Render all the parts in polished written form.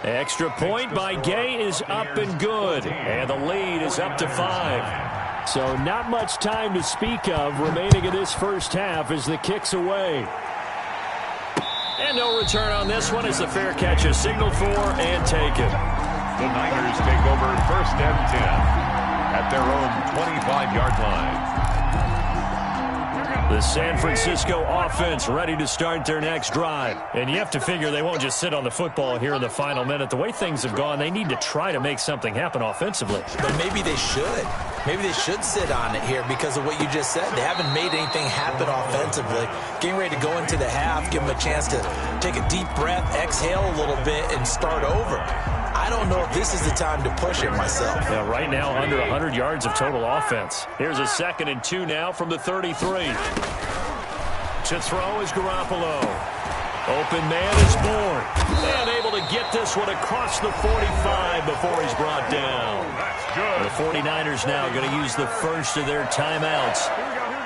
Extra point by Gay is up and good. And the lead is up to 5. So not much time to speak of remaining in this first half as the kick's away. And no return on this one as the fair catch is signaled for and taken. The Niners take over 1st and 10 at their own 25-yard line. The San Francisco offense ready to start their next drive. And you have to figure they won't just sit on the football here in the final minute. The way things have gone, they need to try to make something happen offensively. But maybe they should. Maybe they should sit on it here because of what you just said. They haven't made anything happen offensively. Getting ready to go into the half, give them a chance to take a deep breath, exhale a little bit, and start over. I don't know if this is the time to push it myself. Yeah, right now, under 100 yards of total offense. Here's a 2nd and 2 now from the 33. To throw is Garoppolo. Open man is born. And able to get this one across the 45 before he's brought down. The 49ers now going to use the first of their timeouts,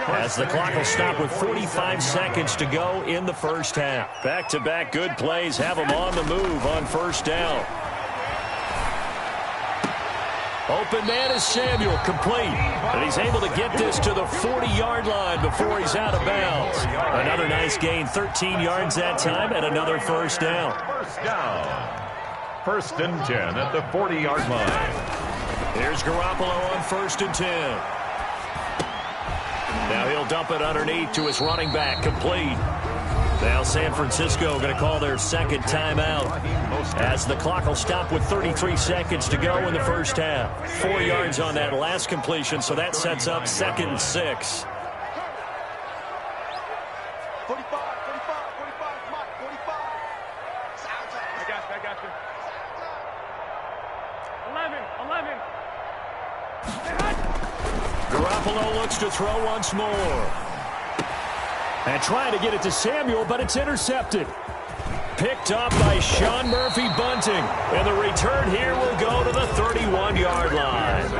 as the clock will stop with 45 seconds to go in the first half. Back-to-back good plays have them on the move on 1st down. Open man is Samuel, complete. And he's able to get this to the 40-yard line before he's out of bounds. Another nice gain, 13 yards that time, and another 1st down. 1st and 10 at the 40-yard line. Here's Garoppolo on 1st and 10. Now he'll dump it underneath to his running back, complete. Now San Francisco going to call their 2nd timeout, as the clock will stop with 33 seconds to go in the first half. 4 yards on that last completion, so that sets up 2nd and 6. 45. I got you. 11. Garoppolo looks to throw once more. And trying to get it to Samuel, but it's intercepted. Picked up by Sean Murphy Bunting. And the return here will go to the 31-yard line.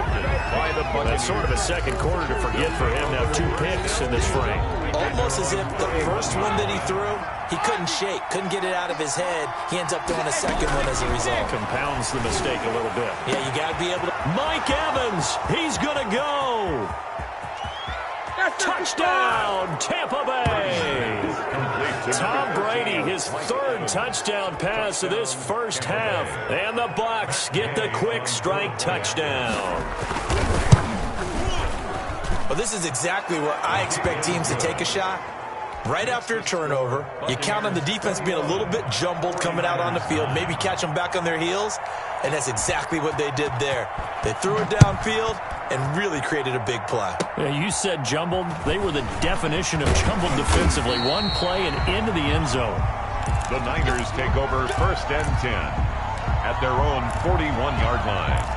That's sort of a second quarter to forget for him. Now 2 picks in this frame. Almost as if the first one that he threw, he couldn't shake, couldn't get it out of his head. He ends up throwing a second one as a result. Compounds the mistake a little bit. Yeah, you got to be able to. Mike Evans, he's going to go. Touchdown, Tampa Bay. Tom Brady, his 3rd touchdown pass of this first half. And the Bucs get the quick strike touchdown. Well, this is exactly where I expect teams to take a shot. Right after a turnover, you count on the defense being a little bit jumbled coming out on the field, maybe catch them back on their heels, and that's exactly what they did there. They threw it downfield and really created a big play. Yeah, you said jumbled. They were the definition of jumbled defensively. One play and into the end zone. The Niners take over 1st and 10 at their own 41-yard line.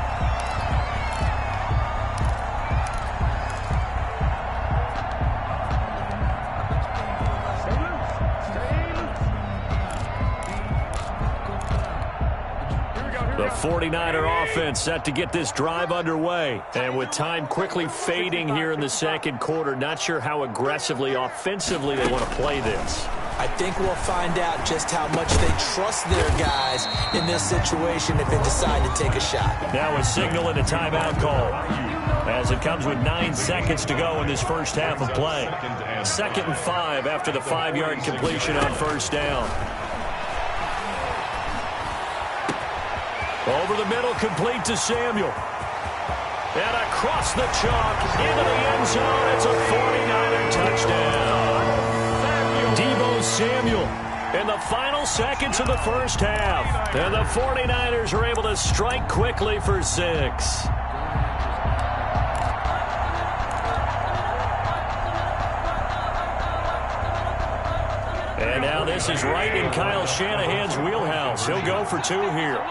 The 49er offense set to get this drive underway. And with time quickly fading here in the second quarter, not sure how aggressively, offensively they want to play this. I think we'll find out just how much they trust their guys in this situation if they decide to take a shot. Now a signal and a timeout call, as it comes with 9 seconds to go in this first half of play. 2nd and 5 after the 5-yard completion on 1st down. Over the middle, complete to Samuel. And across the chalk, into the end zone. It's a 49er touchdown. Deebo Samuel in the final seconds of the first half. And the 49ers are able to strike quickly for 6. And now this is right in Kyle Shanahan's wheelhouse. He'll go for 2 here.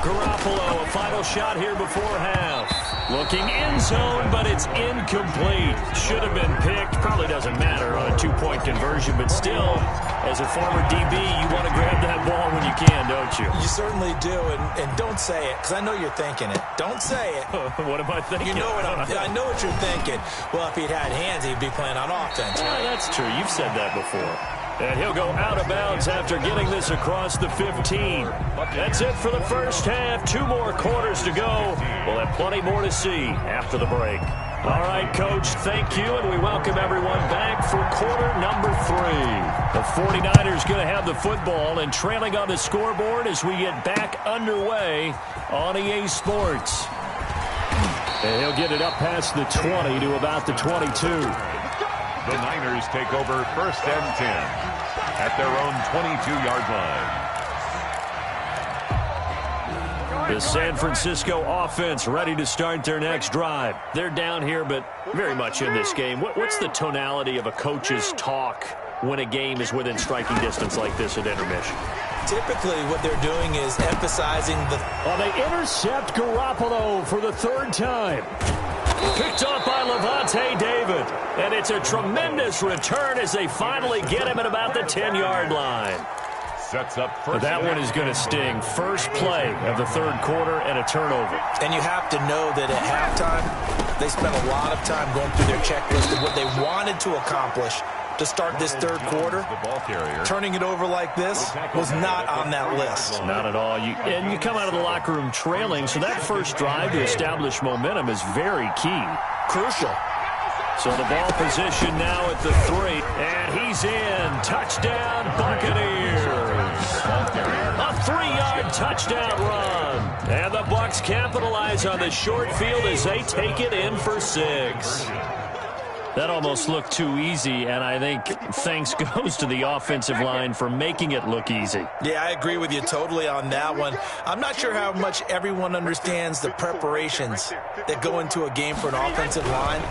Garoppolo, a final shot here before half. Looking end zone, but it's incomplete. Should have been picked. Probably doesn't matter on a two-point conversion, but still, as a former DB, you want to grab that ball when you can, don't you? You certainly do, and don't say it, because I know you're thinking it. Don't say it. What am I thinking? You know what I know what you're thinking. Well, if he'd had hands, he'd be playing on offense. Yeah, that's true. You've said that before. And he'll go out of bounds after getting this across the 15. That's it for the first half. 2 more quarters to go. We'll have plenty more to see after the break. All right, Coach, thank you, and we welcome everyone back for quarter number 3. The 49ers going to have the football and trailing on the scoreboard as we get back underway on EA Sports. And he'll get it up past the 20 to about the 22. The Niners take over first and 10 at their own 22-yard line. The San Francisco offense ready to start their next drive. They're down here, but very much in this game. What's the tonality of a coach's talk when a game is within striking distance like this at intermission? Typically, what they're doing is emphasizing the... Well, they intercept Garoppolo for the 3rd time. Picked up by Levante David. And it's a tremendous return as they finally get him at about the 10-yard line. Sets up first. That one is going to sting. First play of the 3rd quarter and a turnover. And you have to know that at halftime, they spent a lot of time going through their checklist of what they wanted to accomplish to start this 3rd quarter. The ball carrier. Turning it over like this was not on that list. Not at all. And you come out of the locker room trailing, so that first drive to establish momentum is very key. Crucial. So the ball position now at the 3. And he's in. Touchdown, Buccaneers. A 3-yard touchdown run. And the Bucs capitalize on the short field as they take it in for 6. That almost looked too easy, and I think thanks goes to the offensive line for making it look easy. Yeah, I agree with you totally on that one. I'm not sure how much everyone understands the preparations that go into a game for an offensive line,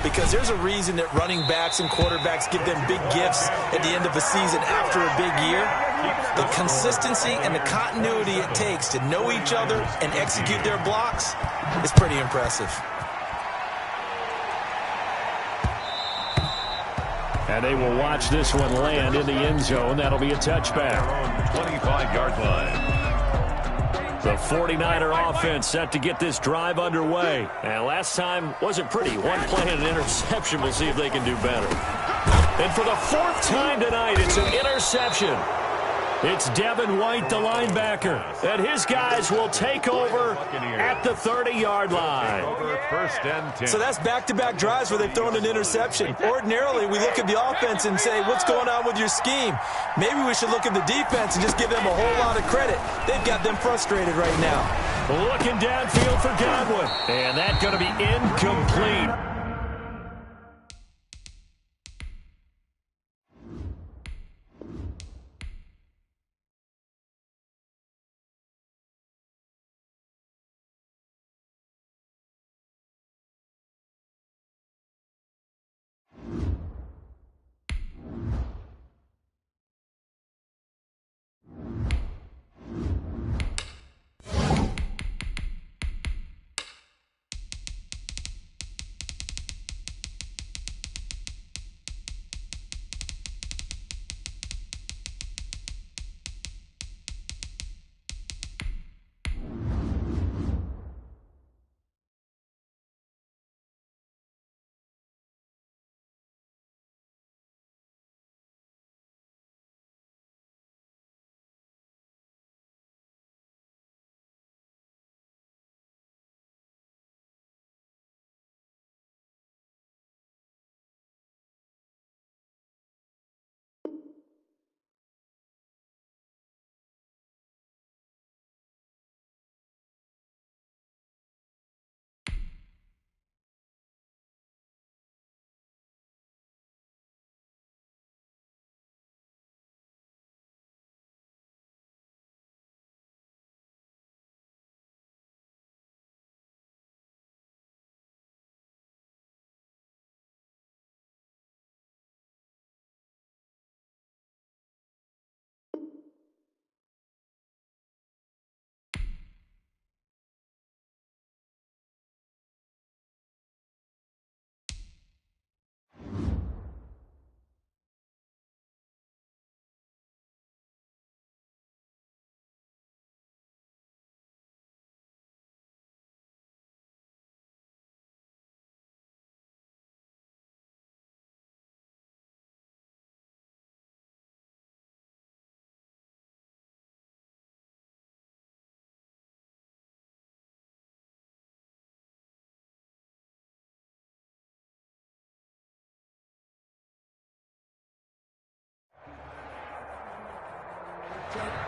because there's a reason that running backs and quarterbacks give them big gifts at the end of a season after a big year. The consistency and the continuity it takes to know each other and execute their blocks is pretty impressive. And they will watch this one land in the end zone. That'll be a touchback. 25-yard line. The 49er offense set to get this drive underway. And last time wasn't pretty. One play and an interception. We'll see if they can do better. And for the 4th time tonight, it's an interception. It's Devin White, the linebacker, and his guys will take over at the 30-yard line. First and 10. So that's back-to-back drives where they've thrown an interception. Ordinarily, we look at the offense and say, what's going on with your scheme? Maybe we should look at the defense and just give them a whole lot of credit. They've got them frustrated right now. Looking downfield for Godwin, and that's going to be incomplete.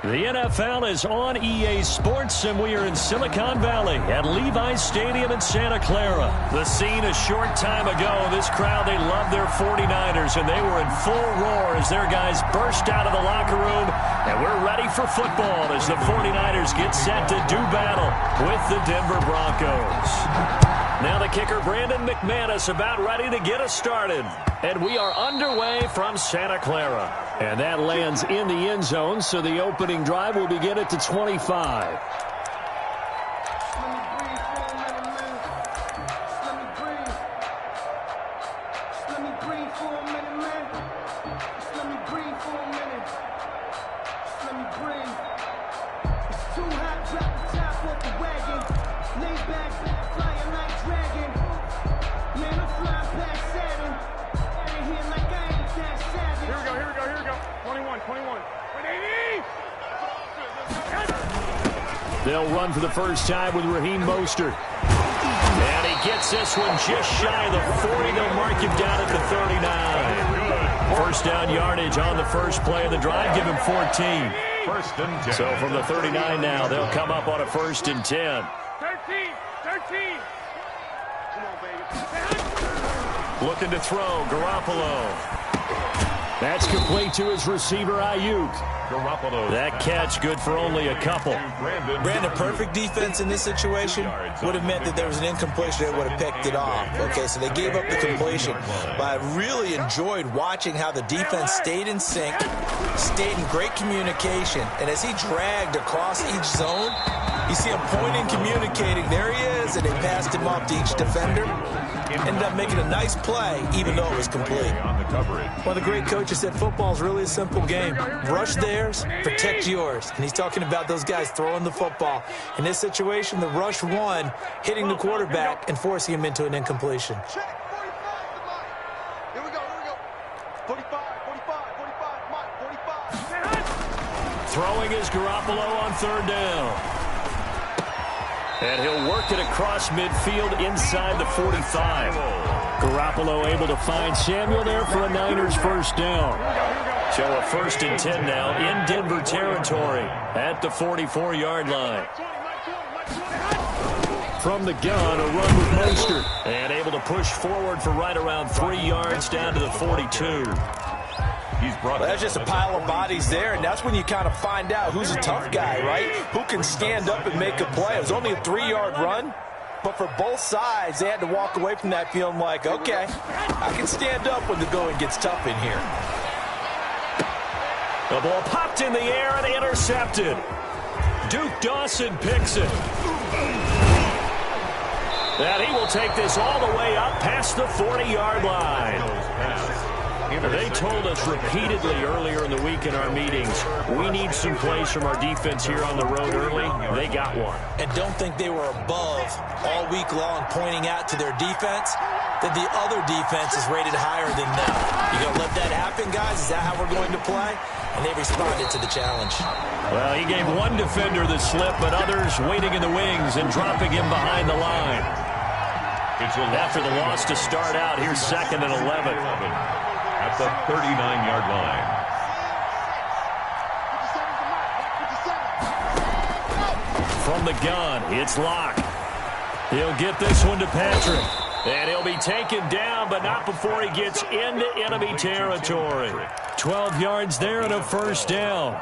The NFL is on EA Sports, and we are in Silicon Valley at Levi's Stadium in Santa Clara. The scene a short time ago, this crowd, they love their 49ers, and they were in full roar as their guys burst out of the locker room, and we're ready for football as the 49ers get set to do battle with the Denver Broncos. Now the kicker, Brandon McManus, about ready to get us started. And we are underway from Santa Clara. And that lands in the end zone, so the opening drive will begin at the 25. They'll run for the first time with Raheem Mostert. And he gets this one just shy of the 40. They'll mark him down at the 39. First down yardage on the first play of the drive. Give him 14. First and 10. So from the 39 now, they'll come up on a first and 10. 13. Come on, baby. Looking to throw, Garoppolo. That's complete to his receiver, Ayuk. Garoppolo. That catch good for only a couple. Brandon, perfect defense in this situation would have meant that there was an incompletion that would have picked it off. Okay, so they gave up the completion. But I really enjoyed watching how the defense stayed in sync, stayed in great communication. And as he dragged across each zone, you see him pointing, communicating. There he is, and they passed him off to each defender. Ended up making a nice play, even though it was complete. On the coverage. One of the great coaches said football is really a simple game. Rush theirs, protect yours. And he's talking about those guys throwing the football. In this situation, the rush won, hitting the quarterback and forcing him into an incompletion. Check. 45. Here we go. 45. 45. Throwing is Garoppolo on third down. And he'll work it across midfield inside the 45. Garoppolo able to find Samuel there for a Niners first down. So a first and 10 now in Denver territory at the 44-yard line. From the gun, a run with Mostert. And able to push forward for right around 3 yards down to the 42. Well, that's just a pile of bodies there, and that's when you kind of find out who's a tough guy, right? Who can stand up and make a play. It was only a 3-yard run, but for both sides, they had to walk away from that feeling like, okay, I can stand up when the going gets tough in here. The ball popped in the air and intercepted. Duke Dawson picks it. And he will take this all the way up past the 40-yard line. They told us repeatedly earlier in the week in our meetings, we need some plays from our defense here on the road early. They got one. And don't think they were above all week long pointing out to their defense that the other defense is rated higher than them. You going to let that happen, guys? Is that how we're going to play? And they responded to the challenge. Well, he gave one defender the slip, but others waiting in the wings and dropping him behind the line. After the loss to start out, here's second and 11. At the 39-yard line. From the gun, it's Locke. He'll get this one to Patrick. And he'll be taken down, but not before he gets into enemy territory. 12 yards there and a first down.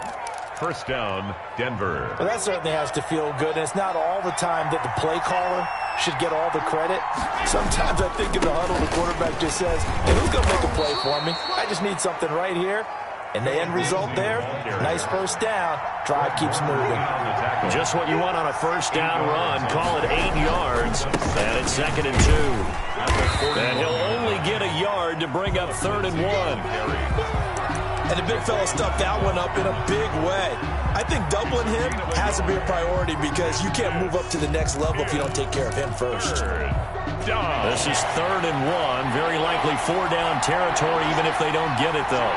First down, Denver. Well, that certainly has to feel good. And it's not all the time that the play caller should get all the credit. Sometimes I think in the huddle, the quarterback just says, hey, who's going to make a play for me? I just need something right here. And the end result there, nice first down. Drive keeps moving. Just what you want on a first down run. Call it 8 yards. And it's second and 2. And he'll only get a yard to bring up third and 1. And the big fella stuffed that one up in a big way. I think doubling him has to be a priority because you can't move up to the next level if you don't take care of him first. This is third and 1. Very likely 4-down territory, even if they don't get it, though.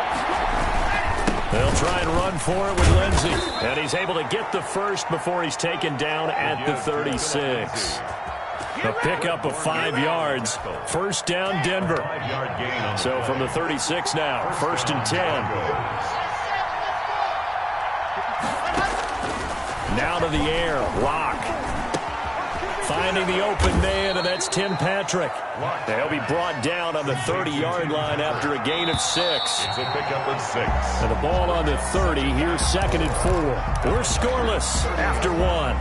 They'll try and run for it with Lindsey. And he's able to get the first before he's taken down at the 36. A pickup of 5 yards. First down, Denver. So from the 36 now, first and 10. Now to the air. Lock. Finding the open man, and that's Tim Patrick. They'll be brought down on the 30-yard line after a gain of 6. It's a pickup of 6. And the ball on the 30. Here's 2nd and 4. We're scoreless after 1.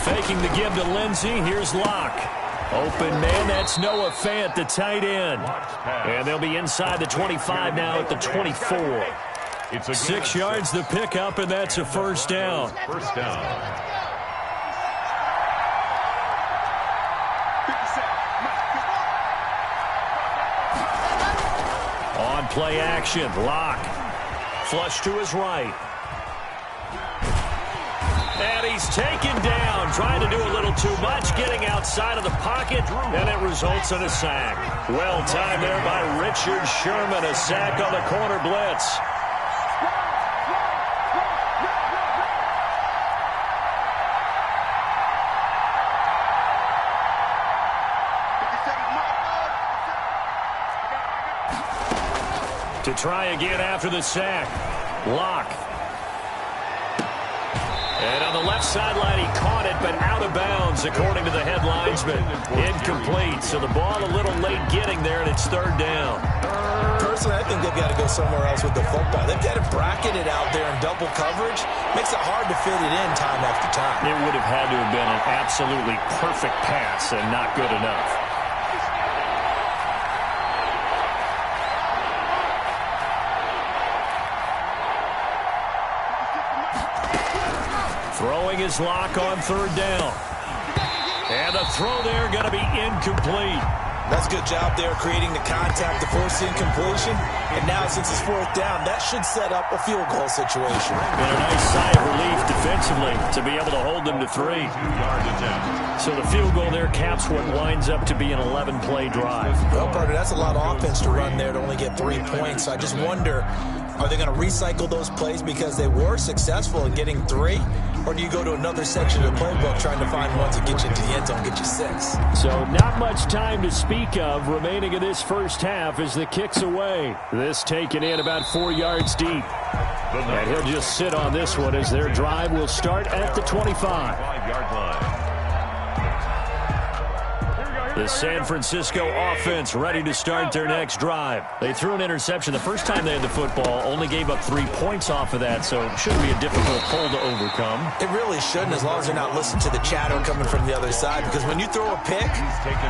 Faking the give to Lindsey. Here's Locke. Open man, that's Noah Fant, the tight end. And they'll be inside the 25 now at the 24. 6 yards the pickup, and that's a first down. First down. On play action, Locke. Flush to his right. And he's taken down, trying to do a little too much, getting outside of the pocket, and it results in a sack. Well timed there by Richard Sherman, a sack on the corner blitz. To try again after the sack, Locke. And on the left sideline, he caught it, but out of bounds, according to the head linesman. Incomplete, so the ball a little late getting there, and it's 3rd down. Personally, I think they've got to go somewhere else with the football. They've got to bracket it out there in double coverage. Makes it hard to fit it in time after time. It would have had to have been an absolutely perfect pass and not good enough. Throwing his Lock on 3rd down. And the throw there going to be incomplete. That's a good job there creating the contact to force the incompletion. And now since it's 4th down, that should set up a field goal situation. And a nice sigh of relief defensively to be able to hold them to 3. 2-yard attempt. So the field goal there caps what winds up to be an 11-play drive. Well, partner, that's a lot of offense to run there to only get 3 points. So I just wonder, are they going to recycle those plays because they were successful in getting 3? Or do you go to another section of the playbook trying to find ones that get you into the end zone, get you 6? So not much time to speak of remaining in this first half as the kick's away. This taken in about 4 yards deep. And he'll just sit on this one as their drive will start at the 25. 5-yard line. The San Francisco offense ready to start their next drive. They threw an interception the first time they had the football, only gave up 3 points off of that, so it shouldn't be a difficult pull to overcome. It really shouldn't, as long as they're not listening to the chatter coming from the other side, because when you throw a pick,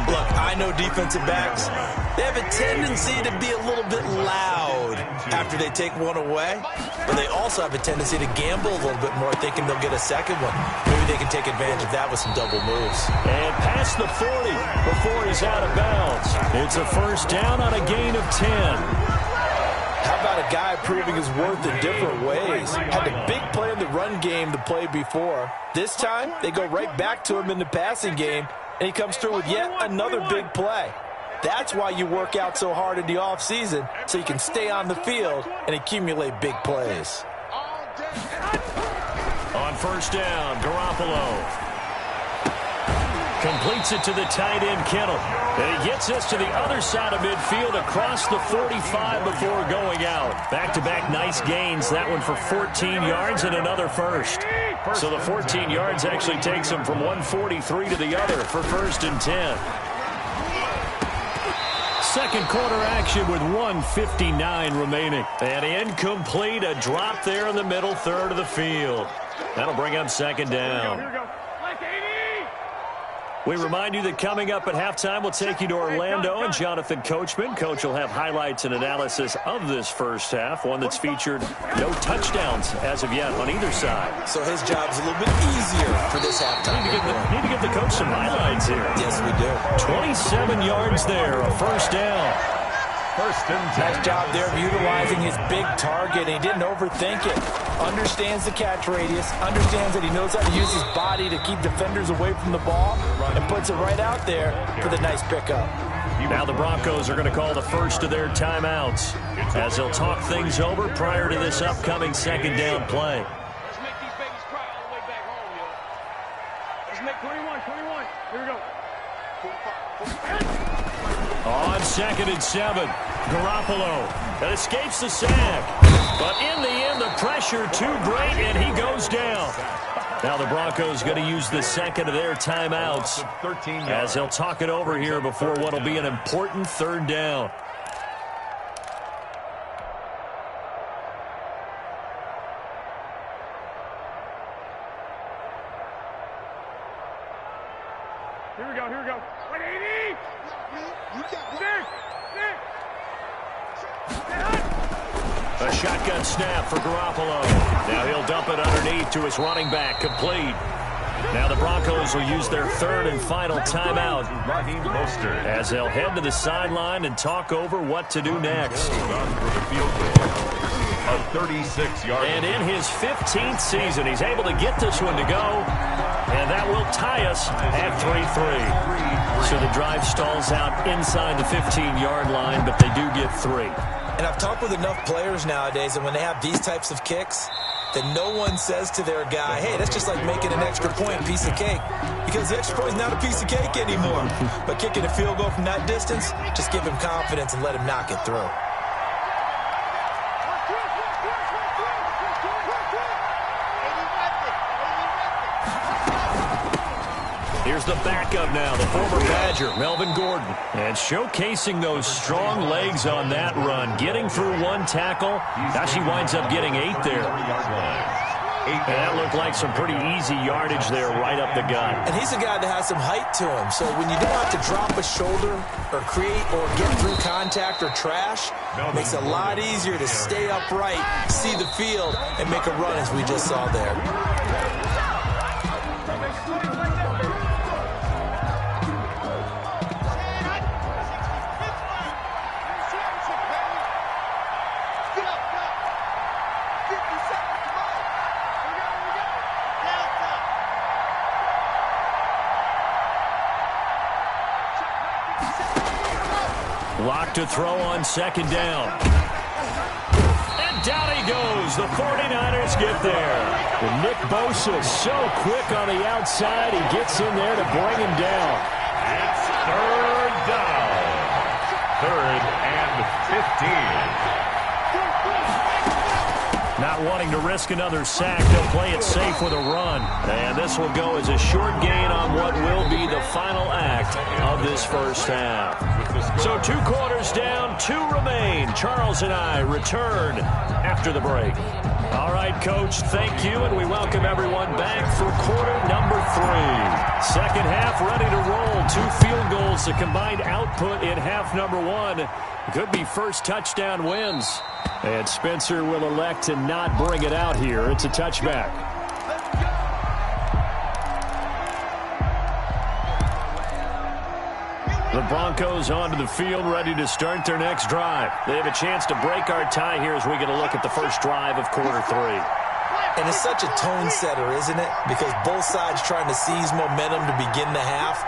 look, I know defensive backs, they have a tendency to be a little bit loud after they take one away, but they also have a tendency to gamble a little bit more, thinking they'll get a second one. Maybe they can take advantage of that with some double moves. And past the 40 before he's out of bounds. It's a first down on a gain of 10. How about a guy proving his worth in different ways? Had a big play in the run game the play before. This time, they go right back to him in the passing game, and he comes through with yet another big play. That's why you work out so hard in the offseason, so you can stay on the field and accumulate big plays. On first down, Garoppolo completes it to the tight end, Kittle. And he gets us to the other side of midfield across the 45 before going out. Back-to-back nice gains. That one for 14 yards and another first. So the 14 yards actually takes him from 143 to the other for 1st and 10. Second quarter action with 1:59 remaining. And incomplete, a drop there in the middle third of the field. That'll bring up 2nd down. We remind you that coming up at halftime, we'll take you to Orlando and Jonathan Coachman. Coach will have highlights and analysis of this first half, one that's featured no touchdowns as of yet on either side. So his job's a little bit easier for this halftime. Need to give the coach some highlights here. Yes, we do. 27 yards there, a first down. 1st and 10. Nice job there of utilizing his big target. He didn't overthink it. Understands the catch radius. Understands that he knows how to use his body to keep defenders away from the ball. And puts it right out there for the nice pickup. Now the Broncos are going to call the first of their timeouts as they'll talk things over prior to this upcoming second down play. Let's make these babies cry all the way back home, yo. Let's make 21. Here we go. On 2nd and 7, Garoppolo that escapes the sack. But in the end, the pressure too great, and he goes down. Now the Broncos going to use the second of their timeouts as they'll talk it over here before what will be an important third down. Here we go. 180. A shotgun snap for Garoppolo. Now he'll dump it underneath to his running back, complete. Now the Broncos will use their third and final timeout as they'll head to the sideline and talk over what to do next. A 36-yard. And in his 15th season, he's able to get this one to go, and that will tie us at 3-3. So the drive stalls out inside the 15-yard line, but they do get 3. And I've talked with enough players nowadays, and when they have these types of kicks, that no one says to their guy, hey, that's just like making an extra point, piece of cake. Because the extra point is not a piece of cake anymore. But kicking a field goal from that distance, just give him confidence and let him knock it through. Here's the backup now, the former Badger, Melvin Gordon. And showcasing those strong legs on that run, getting through one tackle. Now she winds up getting 8 there. And that looked like some pretty easy yardage there right up the gut. And he's a guy that has some height to him. So when you don't have to drop a shoulder or create or get through contact or trash, it makes it a lot easier to stay upright, see the field, and make a run as we just saw there. Lock to throw on 2nd down. And down he goes. The 49ers get there. And Nick Bosa so quick on the outside. He gets in there to bring him down. It's 3rd down. 3rd and 15. Not wanting to risk another sack, they'll play it safe with a run. And this will go as a short gain on what will be the final act of this first half. So 2 quarters down, 2 remain. Charles and I return after the break. All right, Coach, thank you, and we welcome everyone back for quarter number 3. Second half ready to roll. 2 field goals, the combined output in half number 1. Could be first touchdown wins. And Spencer will elect to not bring it out here. It's a touchback. The Broncos onto the field, ready to start their next drive. They have a chance to break our tie here as we get a look at the first drive of quarter 3. And it's such a tone setter, isn't it? Because both sides trying to seize momentum to begin the half.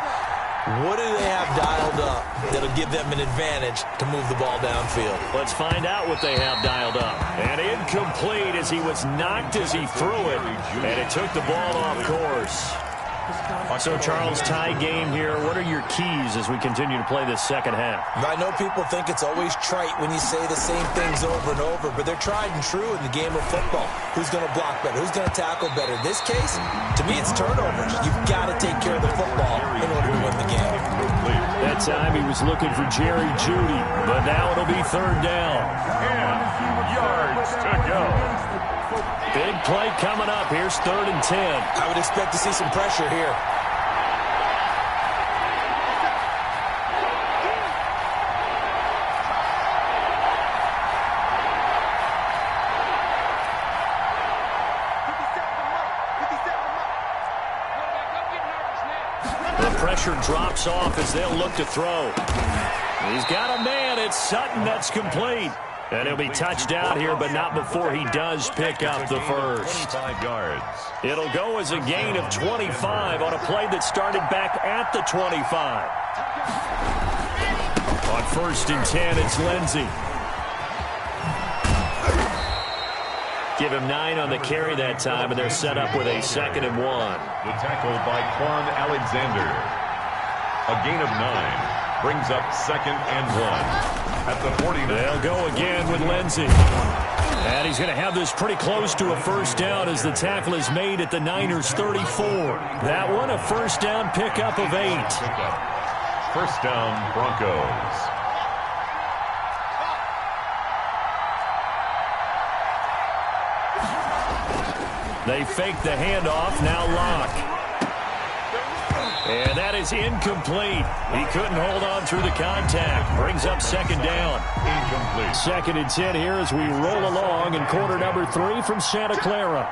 What do they have dialed up that'll give them an advantage to move the ball downfield? Let's find out what they have dialed up. And incomplete as he was knocked as he threw it. And it took the ball off course. So, Charles, tie game here. What are your keys as we continue to play this second half? I know people think it's always trite when you say the same things over and over, but they're tried and true in the game of football. Who's going to block better? Who's going to tackle better? In this case, to me, it's turnovers. You've got to take care of the football in order to win the game. That time he was looking for Jerry Jeudy, but now it'll be 3rd down. And yards to go. Big play coming up. Here's 3rd and 10. I would expect to see some pressure here. The pressure drops off as they'll look to throw. He's got a man. It's Sutton that's complete. And he'll be touched down here, but not before he does pick up the first. 25 yards. It'll go as a gain of 25 on a play that started back at the 25. On 1st and 10, it's Lindsey. Give him 9 on the carry that time, and they're set up with a 2nd and 1. The tackle by Quan Alexander. A gain of 9 brings up 2nd and 1 at the 49. They'll go again with Lindsey. And he's going to have this pretty close to a first down as the tackle is made at the Niners' 34. That one a first down pickup of 8. First down, Broncos. They fake the handoff, now Locke. And that is incomplete. He couldn't hold on through the contact. Brings up 2nd down. Incomplete. 2nd and 10 here as we roll along in quarter number 3 from Santa Clara.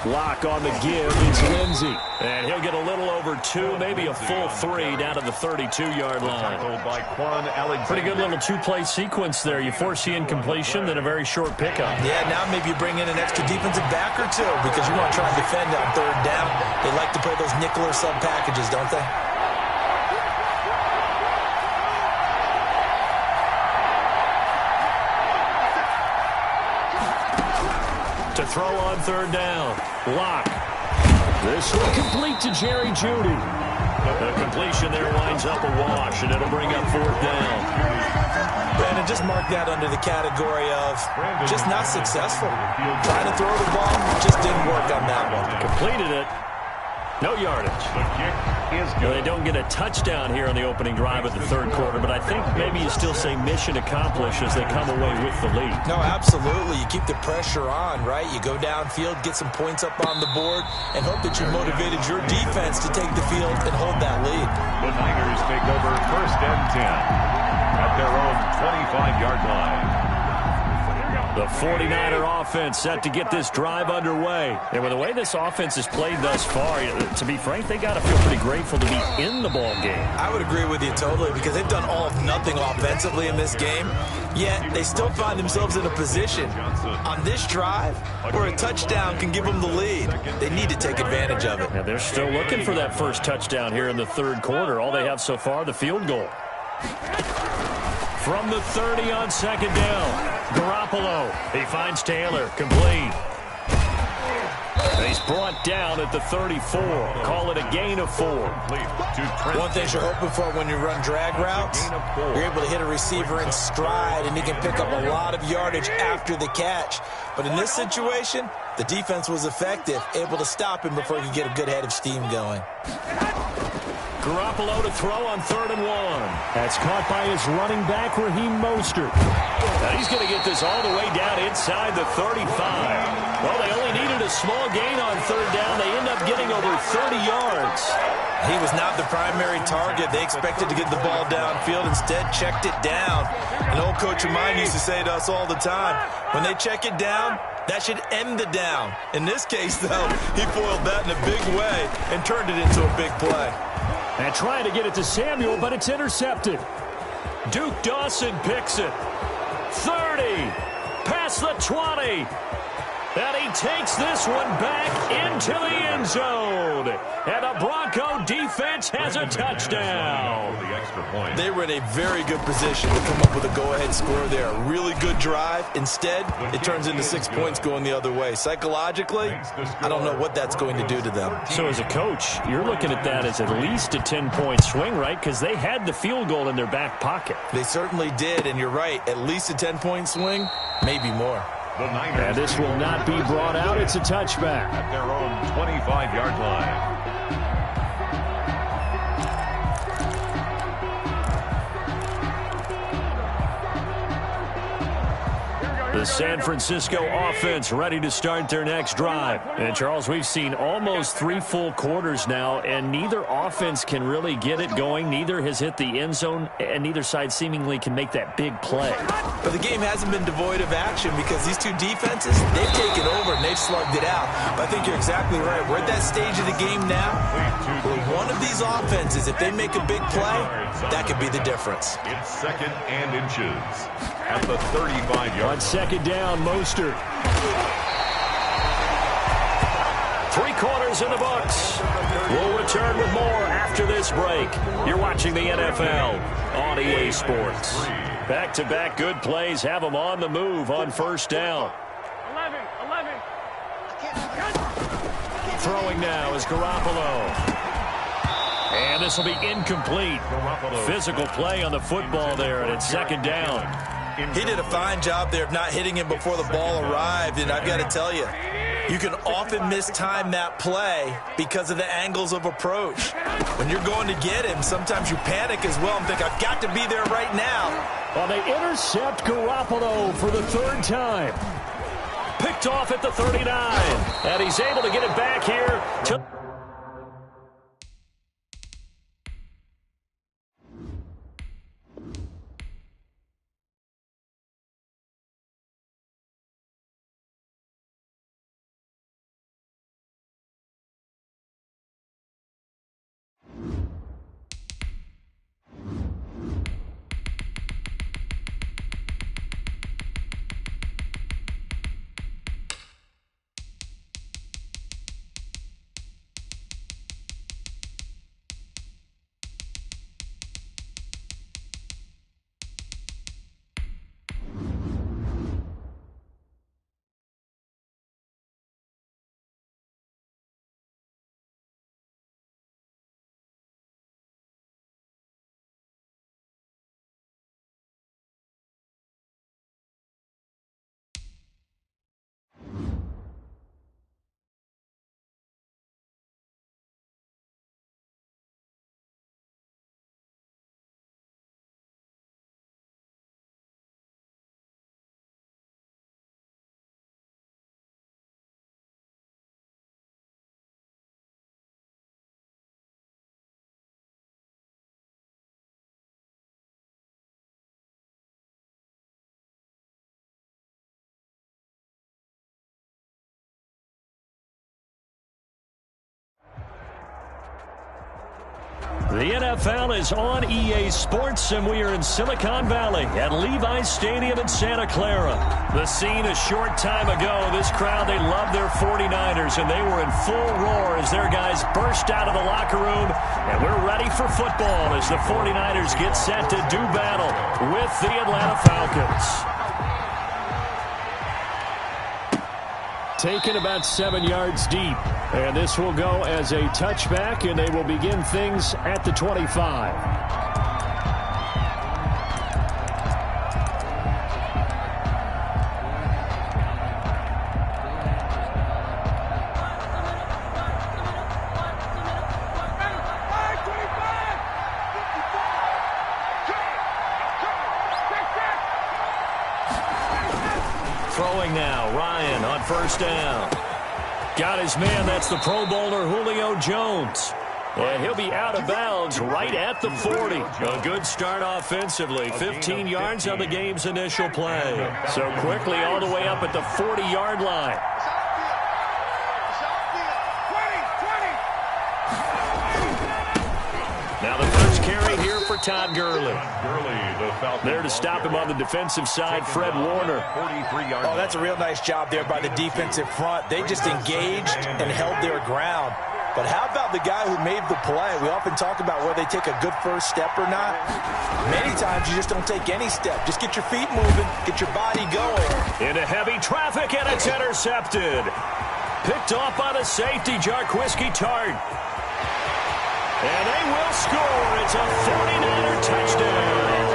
Locke on the give is Lindsey. And he'll get a little over 2, maybe a full 3 down to the 32-yard line. Tackled by Quan Alexander. Pretty good little 2-play sequence there. You force the incompletion, then a very short pickup. Yeah, now maybe you bring in an extra defensive back or 2 because you want to try and defend on 3rd down. They like to play those nickel or sub packages, don't they? To throw on 3rd down. Locke. This will complete to Jerry Jeudy. The completion there winds up a wash, and it'll bring up 4th down. Brandon, just mark that under the category of just not successful. Trying to throw the ball, just didn't work on that one. Completed it. No yardage. The kick is Well, good. they don't get a touchdown here on the opening drive of the 3rd quarter, but I think maybe you still say mission accomplished as they come away with the lead. No, absolutely. You keep the pressure on, right? You go downfield, get some points up on the board, and hope that you motivated your defense to take the field and hold that lead. The Niners take over 1st and 10 at their own 25-yard line. The 49er offense set to get this drive underway. And with the way this offense has played thus far, to be frank, they got to feel pretty grateful to be in the ball game. I would agree with you totally because they've done all of nothing offensively in this game, yet they still find themselves in a position on this drive where a touchdown can give them the lead. They need to take advantage of it. And they're still looking for that first touchdown here in the 3rd quarter. All they have so far, the field goal. From the 30 on 2nd down. Garoppolo. He finds Taylor. Complete. He's brought down at the 34. Call it a gain of 4. One thing you're hoping for when you run drag routes, you're able to hit a receiver in stride, and he can pick up a lot of yardage after the catch. But in this situation, the defense was effective, able to stop him before he could get a good head of steam going. Garoppolo to throw on 3rd and 1. That's caught by his running back, Raheem Mostert. Now he's going to get this all the way down inside the 35. Well, they only needed a small gain on 3rd down. They end up getting over 30 yards. He was not the primary target. They expected to get the ball downfield. Instead, checked it down. An old coach of mine used to say to us all the time, when they check it down, that should end the down. In this case, though, he foiled that in a big way and turned it into a big play. And trying to get it to Samuel, but it's intercepted. Duke Dawson picks it. 30, past the 20. And he takes this one back into the end zone. And the Bronco defense has a touchdown. The extra point. They were in a very good position to come up with a go-ahead score there. A really good drive. Instead, it turns into 6 points going the other way. Psychologically, I don't know what that's going to do to them. So as a coach, you're looking at that as at least a 10-point swing, right? Because they had the field goal in their back pocket. They certainly did, and you're right. At least a 10-point swing, maybe more. The Niners. And this will not be brought out. It's a touchback. At their own 25-yard line. The San Francisco offense ready to start their next drive. And, Charles, we've seen almost 3 full quarters now, and neither offense can really get it going. Neither has hit the end zone, and neither side seemingly can make that big play. But the game hasn't been devoid of action because these two defenses, they've taken over and they've slugged it out. But I think you're exactly right. We're at that stage of the game now where one of these offenses, if they make a big play, that could be the difference. It's 2nd and inches at the 35-yard On 2nd down, Mostert. quarters in the books. We'll return with more after this break. You're watching the NFL on EA Sports. Back-to-back good plays have them on the move on first down. 11. Throwing now is Garoppolo. And this will be incomplete. Physical play on the football there, and it's second down. He did a fine job there of not hitting him before the ball arrived, and I've got to tell you, you can often mistime that play because of the angles of approach. When you're going to get him, sometimes you panic as well and think, I've got to be there right now. Well, they intercept Garoppolo for the third time. Picked off at the 39, and he's able to get it back here to... The NFL is on EA Sports, and we are in Silicon Valley at Levi's Stadium in Santa Clara. The scene a short time ago, this crowd, they love their 49ers, and they were in full roar as their guys burst out of the locker room. And we're ready for football as the 49ers get set to do battle with the Atlanta Falcons. Taken about 7 yards deep. And this will go as a touchback, and they will begin things at the 25. Throwing now, Ryan on first down. Got his man, that's the Pro Bowler Julio Jones. And he'll be out of bounds right at the 40. A good start offensively. 15 yards on the game's initial play. So quickly all the way up at the 40-yard line. Now the first carry here for Todd Gurley. There to stop him on the defensive side, Fred Warner. Oh, that's a real nice job there by the defensive front. They just engaged and held their ground. But how about the guy who made the play? We often talk about whether they take a good first step or not. Many times you just don't take any step. Just get your feet moving, get your body going. Into heavy traffic, and it's intercepted. Picked off by the safety, Jarquiski Tart. And they will score. It's a 49er touchdown.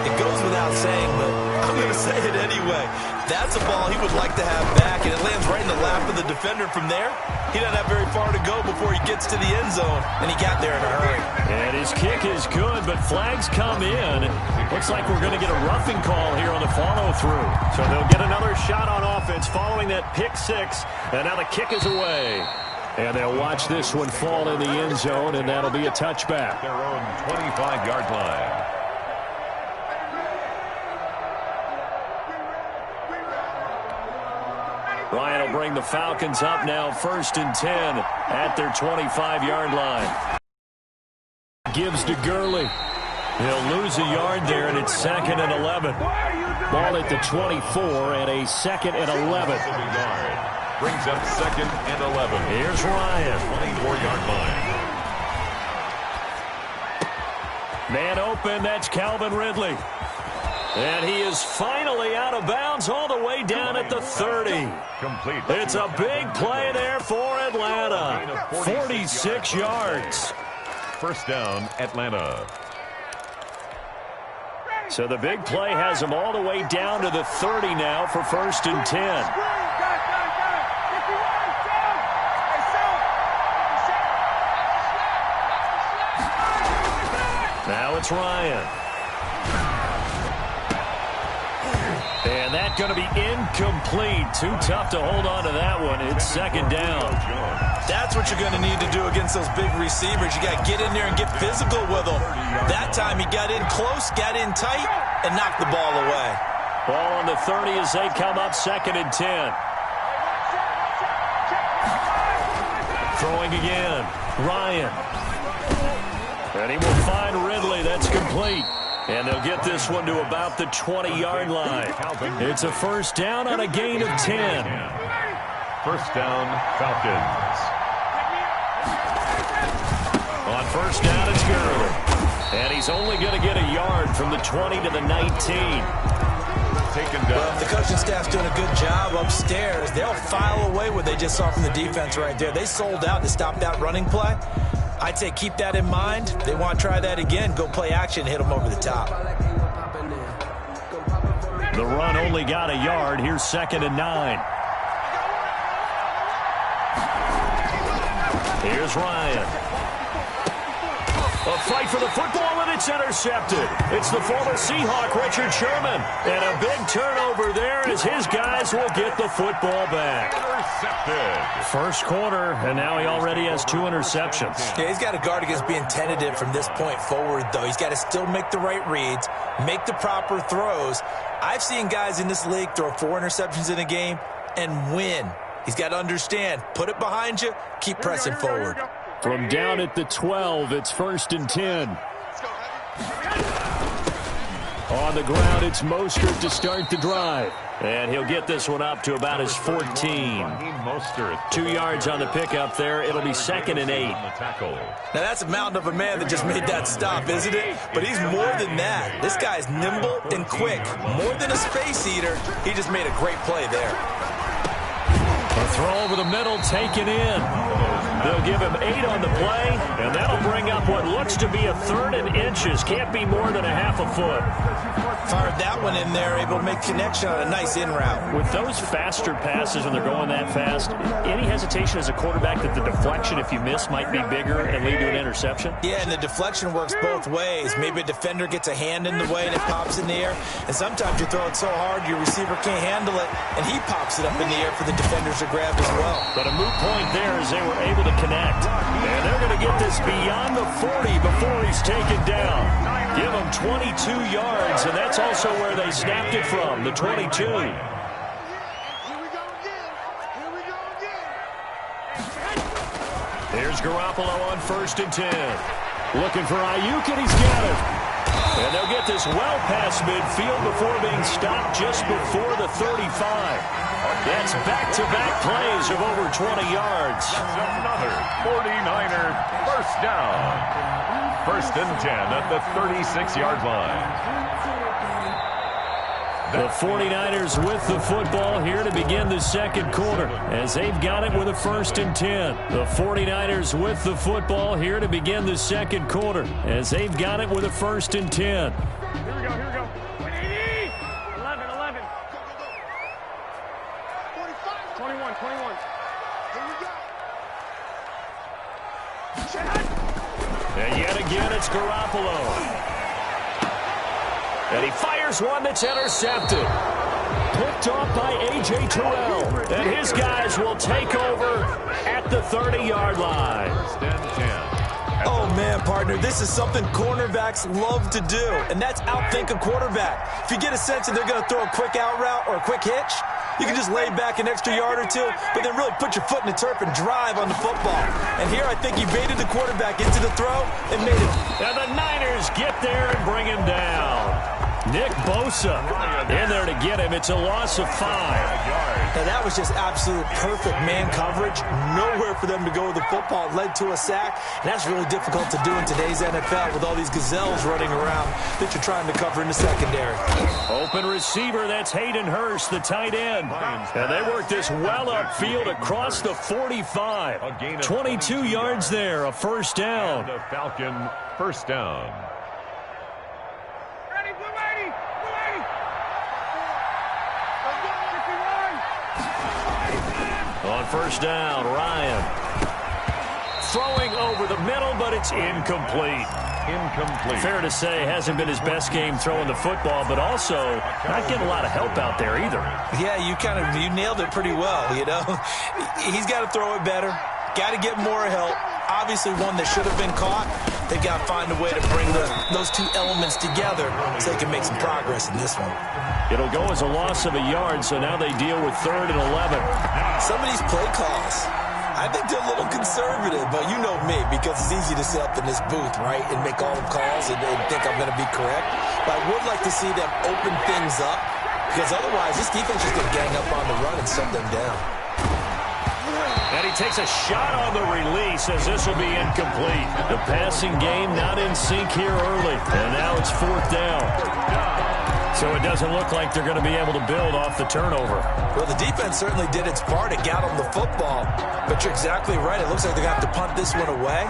It goes without saying, but I'm going to say it anyway. That's a ball he would like to have back, and it lands right in the lap of the defender from there. He doesn't have very far to go before he gets to the end zone, and he got there in a hurry. And his kick is good, but flags come in. Looks like we're going to get a roughing call here on the follow-through. So they'll get another shot on offense following that pick six, and now the kick is away. And they'll watch this one fall in the end zone, and that'll be a touchback. Their own 25-yard line. Ryan will bring the Falcons up now 1st and 10 at their 25-yard line. Gives to Gurley. He'll lose a yard there, and it's 2nd and 11. Ball at the 24 and a 2nd and 11. Brings up 2nd and 11. Here's Ryan. 24-yard line. Man open, that's Calvin Ridley. And he is finally out of bounds all the way down at the 30. Complete. It's a big play there for Atlanta. 46 yards. First down, Atlanta. So the big play has him all the way down to the 30 now for 1st and 10. Now it's Ryan. And that's going to be incomplete. Too tough to hold on to that one. It's 2nd down. That's what you're going to need to do against those big receivers. You got to get in there and get physical with them. That time he got in close, got in tight, and knocked the ball away. Ball on the 30 as they come up 2nd and 10. Throwing again. Ryan. And he will find Ridley. That's complete. And they'll get this one to about the 20-yard line. It's a 1st down on a gain of 10. First down, Falcons. On 1st down, it's Gurley. And he's only going to get a yard from the 20 to the 19. Taken down. Well, if the coaching staff's doing a good job upstairs, they'll file away what they just saw from the defense right there. They sold out to stop that running play. I'd say keep that in mind. They want to try that again. Go play action, hit them over the top. The run only got a yard. Here's 2nd and 9. Here's Ryan. A fight for the football, and it's intercepted. It's the former Seahawk, Richard Sherman. And a big turnover there as his guys will get the football back. Intercepted. First quarter, and now he already has 2 interceptions. Yeah, he's got to guard against being tentative from this point forward, though. He's got to still make the right reads, make the proper throws. I've seen guys in this league throw 4 interceptions in a game and win. He's got to understand, put it behind you, keep pressing forward. From down at the 12, it's 1st and 10. On the ground, it's Mostert to start the drive. And he'll get this one up to about his 14. 2 yards on the pickup there. It'll be 2nd and 8. Now, that's a mountain of a man that just made that stop, isn't it? But he's more than that. This guy's nimble and quick. More than a space eater. He just made a great play there. A throw over the middle, taken in. They'll give him 8 on the play, and that'll bring up what looks to be a 3rd and inches. Can't be more than a half a foot. Fired that one in there, able to make connection on a nice in route. With those faster passes when they're going that fast, any hesitation as a quarterback that the deflection, if you miss, might be bigger and lead to an interception? Yeah, and the deflection works both ways. Maybe a defender gets a hand in the way and it pops in the air. And sometimes you throw it so hard your receiver can't handle it, and he pops it up in the air for the defenders to grab as well. But a moot point there as they were able to connect. And they're going to get this beyond the 40 before he's taken down. Give him 22 yards, and that's also where they snapped it from, the 22. Here we go again. Here we go again. Here's Garoppolo on 1st and 10. Looking for Ayuk, and he's got it. And they'll get this well past midfield before being stopped just before the 35. That's back-to-back plays of over 20 yards. Another 49er first down. 1st and 10 at the 36-yard line. The 49ers with the football here to begin the 2nd quarter as they've got it with a 1st and 10. The 49ers with the football here to begin the 2nd quarter as they've got it with a 1st and 10. Here we go, here we go. 11, 11. 45. 21, 21. Here we go. And yet again, it's Garoppolo. And he fires one that's intercepted. Picked off by A.J. Terrell. And his guys will take over at the 30-yard line. 1st and 10. Oh, man, partner, this is something cornerbacks love to do, and that's outthink a quarterback. If you get a sense that they're going to throw a quick out route or a quick hitch, you can just lay back an extra yard or 2, but then really put your foot in the turf and drive on the football. And here I think he baited the quarterback into the throw and made it. And the Niners get there and bring him down. Nick Bosa in there to get him. It's a loss of 5. Now, that was just absolute perfect man coverage. Nowhere for them to go with the football. It led to a sack, and that's really difficult to do in today's NFL with all these gazelles running around that you're trying to cover in the secondary. Open receiver, that's Hayden Hurst, the tight end. And they work this well upfield across the 45. 22 yards there, a first down. The Falcon first down. Ready, blue 80, blue 80. On first down, Ryan. Throwing over the middle, but it's incomplete. Fair to say, hasn't been his best game throwing the football, but also not getting a lot of help out there either. Yeah, you nailed it pretty well, you know. He's got to throw it better. Got to get more help. Obviously one that should have been caught. They've got to find a way to bring those two elements together so they can make some progress in this one. It'll go as a loss of a yard, so now they deal with 3rd and 11. Some of these play calls, I think they're a little conservative, but you know me, because it's easy to sit up in this booth, right, and make all the calls and think I'm going to be correct. But I would like to see them open things up, because otherwise this defense is going to gang up on the run and shut them down. And he takes a shot on the release as this will be incomplete. The passing game not in sync here early, and now it's 4th down. So it doesn't look like they're going to be able to build off the turnover. Well, the defense certainly did its part. It got them the football. But you're exactly right. It looks like they're going to have to punt this one away.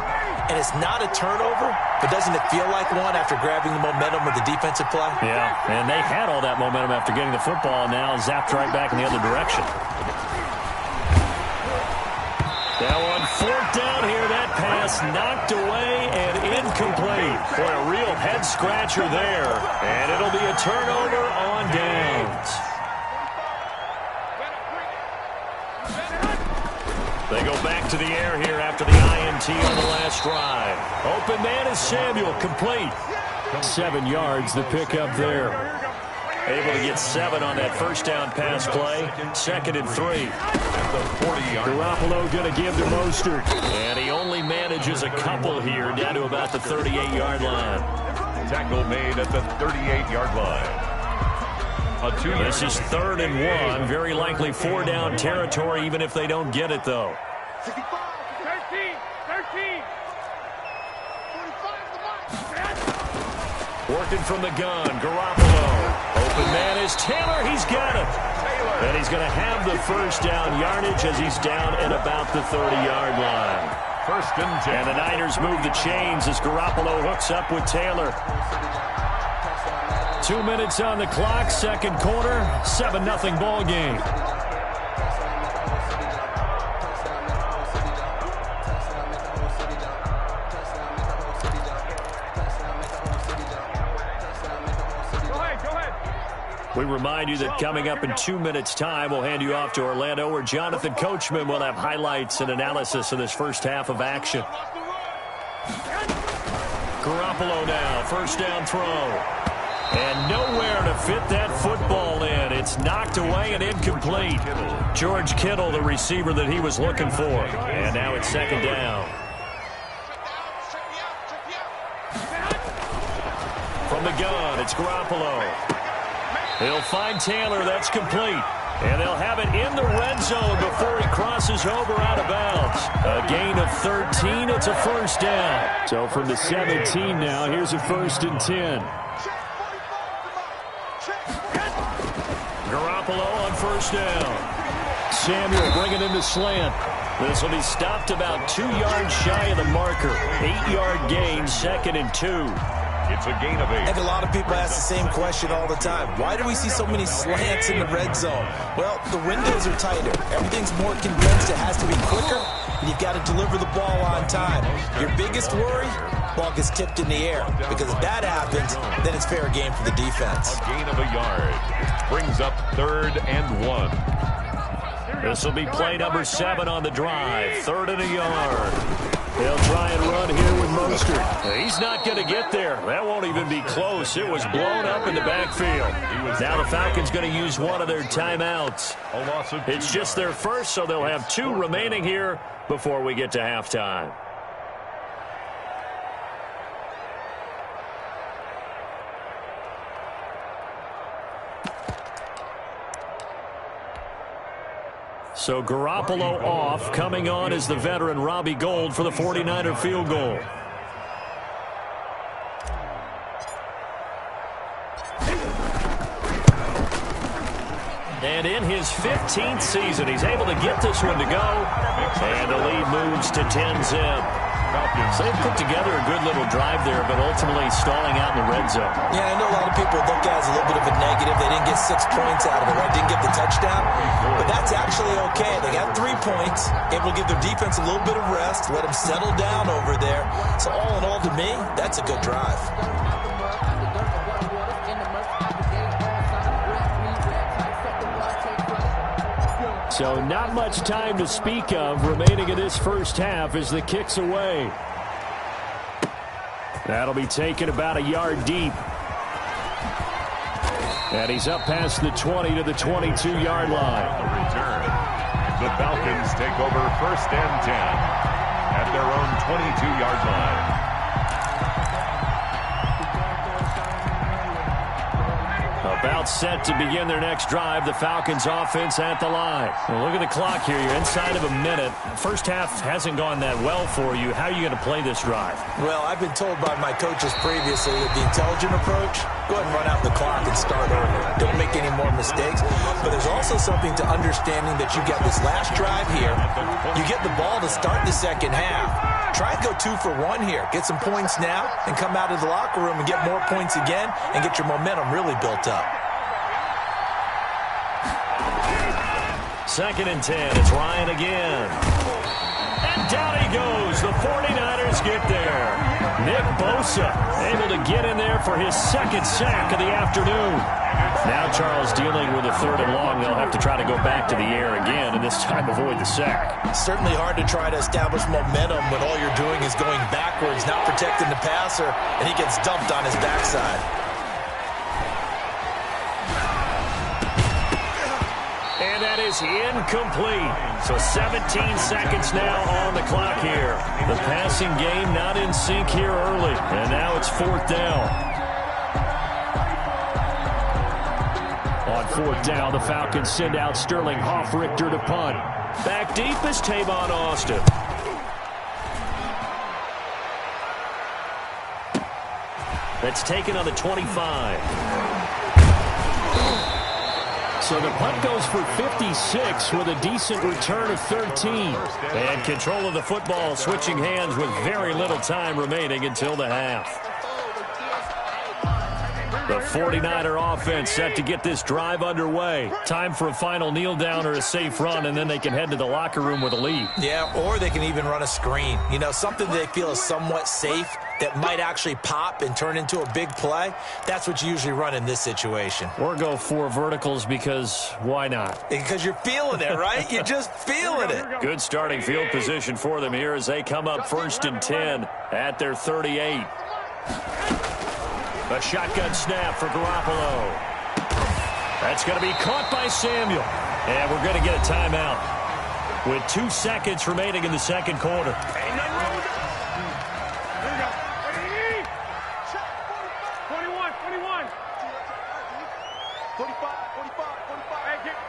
And it's not a turnover, but doesn't it feel like one after grabbing the momentum with the defensive play? Yeah, and they had all that momentum after getting the football, and now zapped right back in the other direction. Now on 4th down here, that pass knocked away and incomplete. Boy, a real head-scratcher there. And it'll be a turnover on downs. They go back to the air here after the INT on the last drive. Open man is Samuel, complete. 7 yards, the pickup there. Able to get 7 on that first down pass play. 2nd and 3. At the 40-yard. Garoppolo going to give to Mostert. And he only manages a couple here down to about the 38-yard line. Tackle made at the 38-yard line. This is 3rd and 1. Very likely 4-down territory, even if they don't get it, though. 13, 13. Working from the gun, Garoppolo. Open man is Taylor. He's got it. And he's going to have the first down yardage as he's down at about the 30-yard line. 1st and 10. And the Niners move the chains as Garoppolo hooks up with Taylor. 2 minutes on the clock, 2nd quarter, 7-0 ball game. We remind you that coming up in 2 minutes' time, we'll hand you off to Orlando, where Jonathan Coachman will have highlights and analysis of this first half of action. Garoppolo now, first down throw. And nowhere to fit that football in. It's knocked away and incomplete. George Kittle, the receiver that he was looking for. And now it's 2nd down. From the gun, it's Garoppolo. He'll find Taylor. That's complete. And they'll have it in the red zone before he crosses over out of bounds. A gain of 13. It's a first down. So from the 17 now, here's a 1st and 10. Garoppolo on first down. Samuel bringing in the slant. This will be stopped about 2 yards shy of the marker. 8-yard gain, 2nd and 2. It's a gain of 8. I think a lot of people ask the same question all the time. Why do we see so many slants in the red zone? Well, the windows are tighter. Everything's more condensed. It has to be quicker, and you've got to deliver the ball on time. Your biggest worry? Ball gets tipped in the air. Because if that happens, then it's fair game for the defense. A gain of a yard. Brings up 3rd and 1. This will be play number 7 on the drive. 3rd and a yard. They'll try and run here with Mostert. He's not going to get there. That won't even be close. It was blown up in the backfield. Now the Falcons going to use one of their timeouts. It's just their first, so they'll have 2 remaining here before we get to halftime. So Garoppolo off. Coming on is the veteran Robbie Gould for the 49er field goal. And in his 15th season, he's able to get this one to go. And the lead moves to 10-zip. So they put together a good little drive there, but ultimately stalling out in the red zone. Yeah, I know a lot of people look at it as a little bit of a negative. They didn't get 6 points out of it, right? Didn't get the touchdown. But that's actually okay. They got 3 points, able to give their defense a little bit of rest, let them settle down over there. So all in all, to me, that's a good drive. So not much time to speak of remaining in this first half as the kick's away. That'll be taken about a yard deep. And he's up past the 20 to the 22-yard line. The return. The Falcons take over 1st and 10 at their own 22-yard line. About set to begin their next drive. The Falcons offense at the line. Well, look at the clock here. You're inside of a minute. First half hasn't gone that well for you. How are you going to play this drive? Well, I've been told by my coaches previously that the intelligent approach, go ahead and run out the clock and start over. Don't make any more mistakes. But there's also something to understanding that you get this last drive here. You get the ball to start the second half. Try and go 2 for 1 here. Get some points now and come out of the locker room and get more points again and get your momentum really built up. 2nd and 10. It's Ryan again. And down he goes. The 49ers get there. Nick Bosa able to get in there for his 2nd sack of the afternoon. Now Charles dealing with a 3rd and long. They'll have to try to go back to the air again and this time avoid the sack. Certainly hard to try to establish momentum when all you're doing is going backwards, not protecting the passer, and he gets dumped on his backside. And that is incomplete. So 17 seconds now on the clock here. The passing game not in sync here early. And now it's 4th down. On 4th down, the Falcons send out Sterling Hoffrichter to punt. Back deep is Tavon Austin. That's taken on the 25. So the punt goes for 56 with a decent return of 13. And control of the football switching hands with very little time remaining until the half. The 49er offense set to get this drive underway. Time for a final kneel down or a safe run, and then they can head to the locker room with a lead. Yeah, or they can even run a screen. You know, something they feel is somewhat safe that might actually pop and turn into a big play. That's what you usually run in this situation. Or go 4 verticals because why not? Because you're feeling it, right? You're just feeling it. Good starting field position for them here as they come up 1st and 10 at their 38. A shotgun snap for Garoppolo. That's going to be caught by Samuel. And we're going to get a timeout with 2 seconds remaining in the second quarter. Ain't nothing wrong with that. Here we go. 21, 21. 45, 45. Hey, get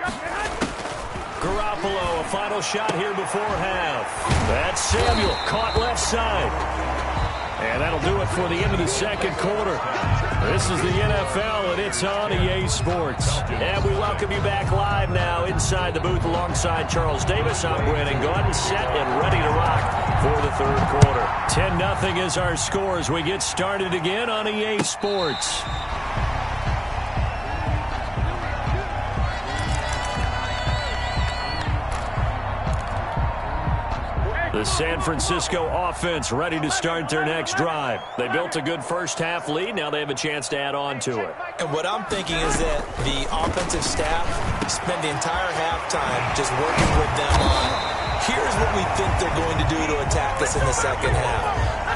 Garoppolo, a final shot here before half. That's Samuel, caught left side. And that'll do it for the end of the second quarter. This is the NFL, and it's on EA Sports. And we welcome you back live now inside the booth alongside Charles Davis. I'm Brandon Gaudin, set and ready to rock for the third quarter. 10-0 is our score as we get started again on EA Sports. The San Francisco offense ready to start their next drive. They built a good first half lead. Now they have a chance to add on to it. And what I'm thinking is that the offensive staff spent the entire halftime just working with them on, here's what we think they're going to do to attack us in the second half.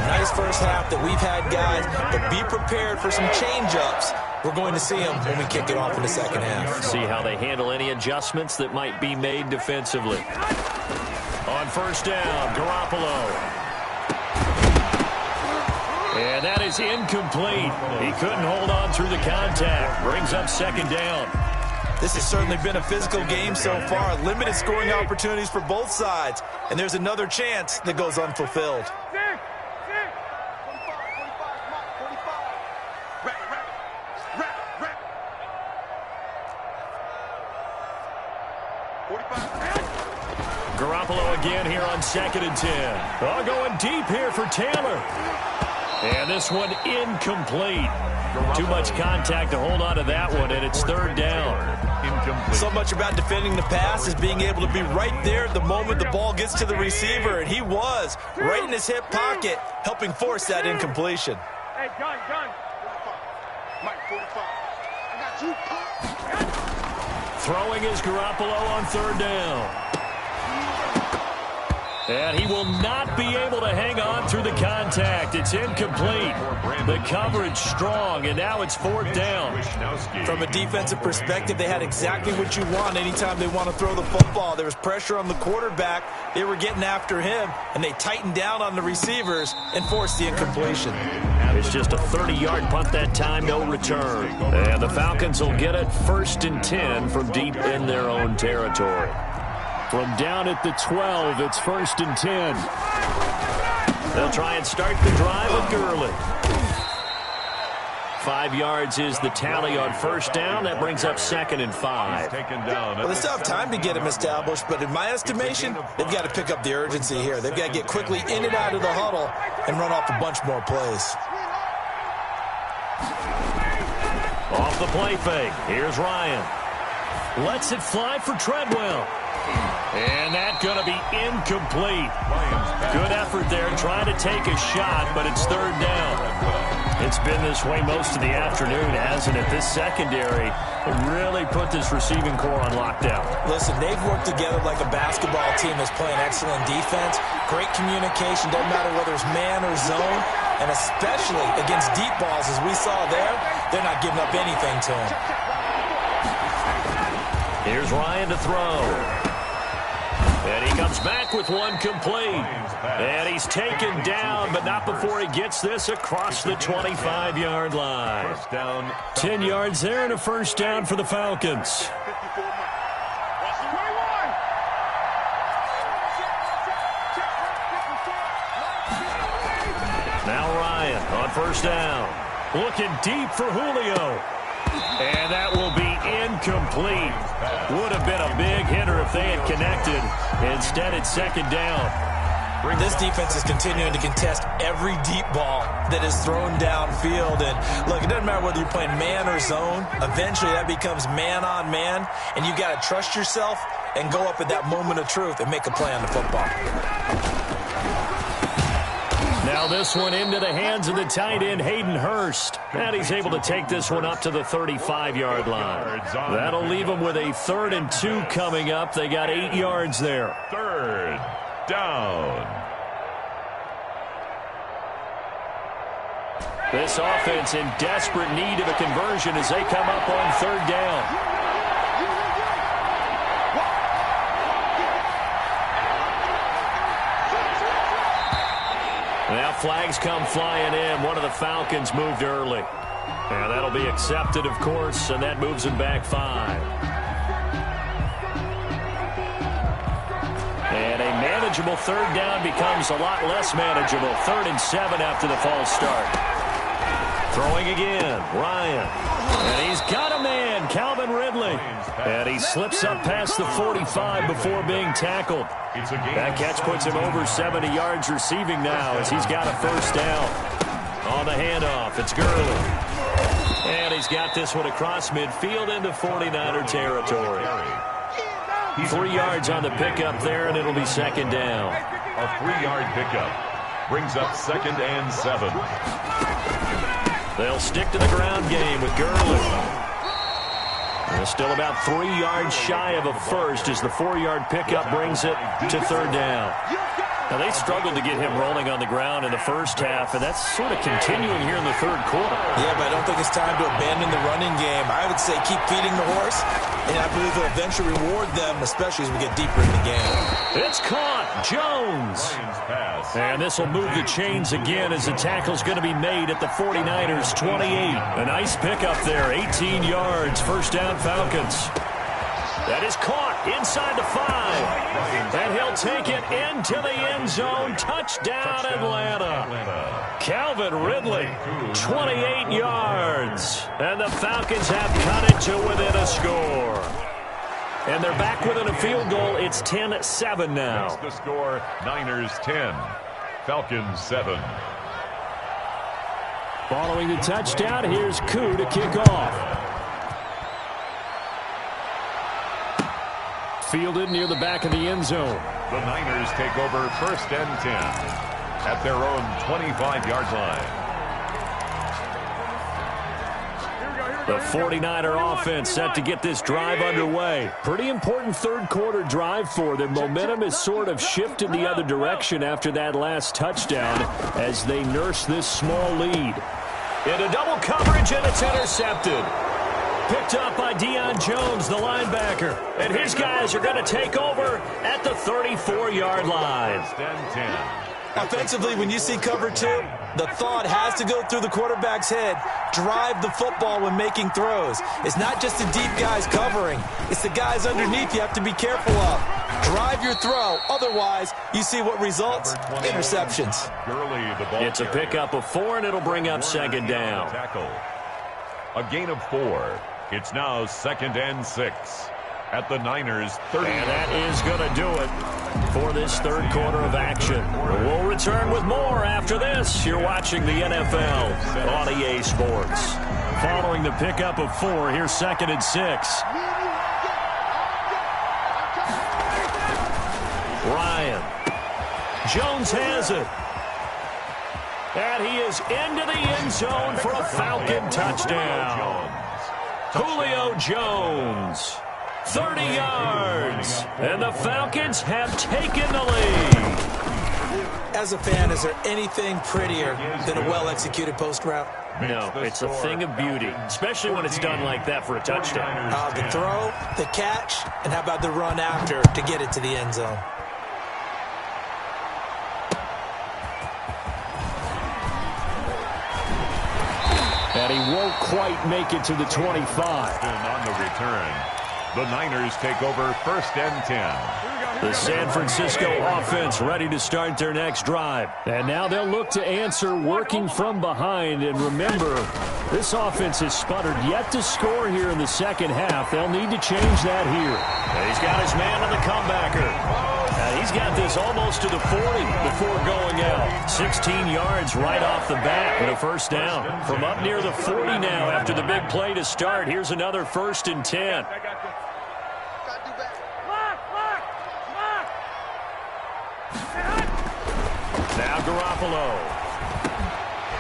Nice first half that we've had, guys, but be prepared for some change-ups. We're going to see them when we kick it off in the second half. See how they handle any adjustments that might be made defensively. On first down, Garoppolo. And that is incomplete. He couldn't hold on through the contact. Brings up second down. This has certainly been a physical game so far. Limited scoring opportunities for both sides. And there's another chance that goes unfulfilled. 45. Garoppolo again here on 2nd and 10. Oh, going deep here for Taylor. And this one incomplete. Too much contact to hold on to that one, and it's 3rd down. So much about defending the pass is being able to be right there at the moment the ball gets to the receiver, and he was right in his hip pocket, helping force that incompletion. Hey, gun. Mike, 45. I got you. Throwing is Garoppolo on 3rd down. And he will not be able to hang on through the contact. It's incomplete. The coverage strong, and now it's 4th down. From a defensive perspective, they had exactly what you want anytime they want to throw the football. There was pressure on the quarterback. They were getting after him, and they tightened down on the receivers and forced the incompletion. It's just a 30-yard punt that time, no return. And the Falcons will get it 1st and 10 from deep in their own territory. From down at the 12, it's 1st and 10. They'll try and start the drive with Gurley. 5 yards is the tally on 1st down. That brings up 2nd and 5. Well, they still have time to get him established, but in my estimation, they've got to pick up the urgency here. They've got to get quickly in and out of the huddle and run off a bunch more plays. Off the play fake. Here's Ryan. Lets it fly for Treadwell. And that's going to be incomplete. Good effort there trying to take a shot, but it's 3rd down. It's been this way most of the afternoon, hasn't it? This secondary really put this receiving core on lockdown. Listen, they've worked together like a basketball team that's playing excellent defense. Great communication, doesn't matter whether it's man or zone. And especially against deep balls, as we saw there, they're not giving up anything to him. Here's Ryan to throw. And he comes back with one complete. And he's taken down, but not before he gets this across the 25-yard line. 10 yards there and a 1st down for the Falcons. Now Ryan on 1st down. Looking deep for Julio. And that will be incomplete. Would have been a big hitter if they had connected. Instead, it's 2nd down. This defense is continuing to contest every deep ball that is thrown downfield. And, look, it doesn't matter whether you're playing man or zone. Eventually, that becomes man on man. And you've got to trust yourself and go up at that moment of truth and make a play on the football. Now this one into the hands of the tight end, Hayden Hurst. And he's able to take this one up to the 35-yard line. That'll leave them with a 3rd and 2 coming up. They got 8 yards there. 3rd down. This offense in desperate need of a conversion as they come up on 3rd down. Now flags come flying in. One of the Falcons moved early. And that'll be accepted, of course, and that moves them back 5. And a manageable 3rd down becomes a lot less manageable. 3rd and 7 after the false start. Throwing again, Ryan. And he's got a man, Calvin Ridley. And he slips up past the 45 before being tackled. That catch puts him over 70 yards receiving now as he's got a 1st down. On the handoff, it's Gurley. And he's got this one across midfield into 49er territory. 3 yards on the pickup there, and it'll be 2nd down. A 3-yard pickup brings up 2nd and 7. They'll stick to the ground game with Gurley. They're still about 3 yards shy of a 1st as the 4-yard pickup brings it to 3rd down. Now, they struggled to get him rolling on the ground in the first half, and that's sort of continuing here in the third quarter. Yeah, but I don't think it's time to abandon the running game. I would say keep feeding the horse, and I believe it'll eventually reward them, especially as we get deeper in the game. It's caught. Jones. And this will move the chains again as the tackle's going to be made at the 49ers 28. A nice pickup there, 18 yards, first down Falcons. That is caught inside the 5. And he'll take it into the end zone. Touchdown, Atlanta. Calvin Ridley, 28 yards. And the Falcons have cut it to within a score. And they're back within a field goal. It's 10-7 now. That's the score, Niners 10, Falcons 7. Following the touchdown, here's Koo to kick off. Fielded near the back of the end zone. The Niners take over first and 10 at their own 25-yard line. The 49er offense set to get this drive underway. Pretty important third quarter drive for them. Momentum has sort of shifted the other direction after that last touchdown as they nurse this small lead. Into double coverage, and it's intercepted. Picked up by Deion Jones, the linebacker. And his guys are going to take over at the 34-yard line. Offensively, when you see cover 2, the thought has to go through the quarterback's head. Drive the football when making throws. It's not just the deep guys covering. It's the guys underneath you have to be careful of. Drive your throw. Otherwise, you see what results? Interceptions. It's a pickup of 4, and it'll bring up second down. A gain of 4. It's now second and 6 at the Niners 30. And that is going to do it for this third quarter of action. We'll return with more after this. You're watching the NFL on EA Sports. Following the pickup of 4, here's second and 6. Ryan. Jones has it. And he is into the end zone for a Falcon touchdown. Julio Jones, 30 yards, and the Falcons have taken the lead. As a fan, is there anything prettier than a well-executed post route? No, it's a thing of beauty, especially when it's done like that for a touchdown. The throw, the catch, and how about the run after to get it to the end zone? And he won't quite make it to the 25. And on the return, the Niners take over first and 10. The San Francisco offense ready to start their next drive. And now they'll look to answer working from behind. And remember, this offense has sputtered yet to score here in the second half. They'll need to change that here. And he's got his man on the comebacker. He's got this almost to the 40 before going out. 16 yards right off the bat and a first down. From up near the 40 now after the big play to start. Here's another first and 10. Now Garoppolo.